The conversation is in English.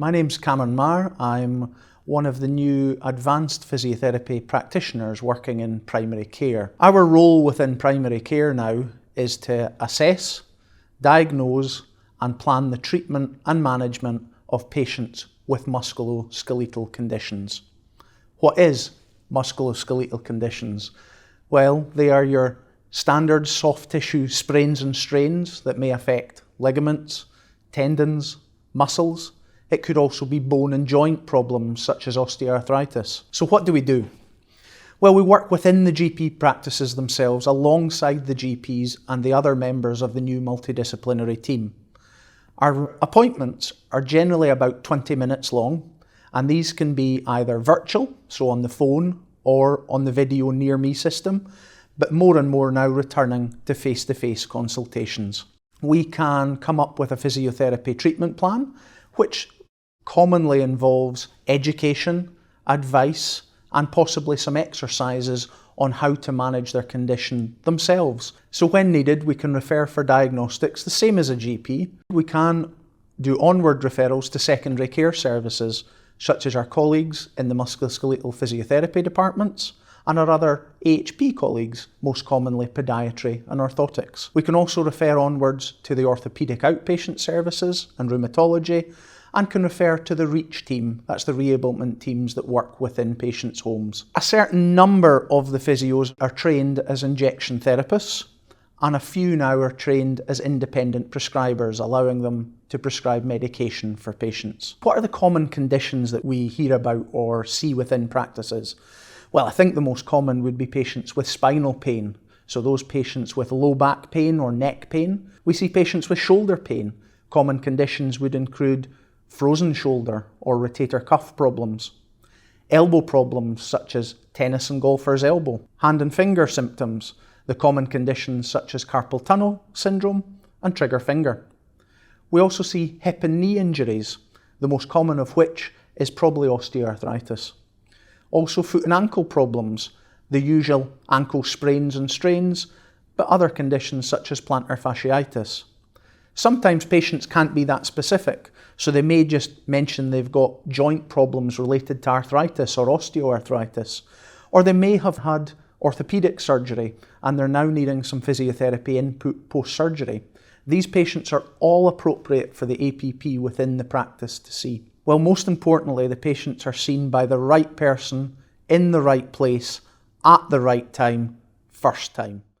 My name's Cameron Marr. I'm one of the new advanced physiotherapy practitioners working in primary care. Our role within primary care now is to assess, diagnose and plan the treatment and management of patients with musculoskeletal conditions. What is musculoskeletal conditions? Well, they are your standard soft tissue sprains and strains that may affect ligaments, tendons, muscles. It could also be bone and joint problems such as osteoarthritis. So what do? Well, we work within the GP practices themselves alongside the GPs and the other members of the new multidisciplinary team. Our appointments are generally about 20 minutes long, and these can be either virtual, so on the phone, or on the video near me system, but more and more now returning to face-to-face consultations. We can come up with a physiotherapy treatment plan, which commonly involves education, advice, and possibly some exercises on how to manage their condition themselves. So when needed, we can refer for diagnostics, the same as a GP. We can do onward referrals to secondary care services, such as our colleagues in the musculoskeletal physiotherapy departments and our other AHP colleagues, most commonly podiatry and orthotics. We can also refer onwards to the orthopaedic outpatient services and rheumatology, and can refer to the REACH team, that's the rehabilitation teams that work within patients' homes. A certain number of the physios are trained as injection therapists, and a few now are trained as independent prescribers, allowing them to prescribe medication for patients. What are the common conditions that we hear about or see within practices? Well, I think the most common would be patients with spinal pain, so those patients with low back pain or neck pain. We see patients with shoulder pain. Common conditions would include frozen shoulder or rotator cuff problems, elbow problems such as tennis and golfer's elbow, hand and finger symptoms, the common conditions such as carpal tunnel syndrome and trigger finger. We also see hip and knee injuries, the most common of which is probably osteoarthritis. Also foot and ankle problems, the usual ankle sprains and strains, but other conditions such as plantar fasciitis. Sometimes patients can't be that specific, so they may just mention they've got joint problems related to arthritis or osteoarthritis, or they may have had orthopaedic surgery and they're now needing some physiotherapy input post-surgery. These patients are all appropriate for the APP within the practice to see. Well, most importantly, the patients are seen by the right person, in the right place, at the right time, first time.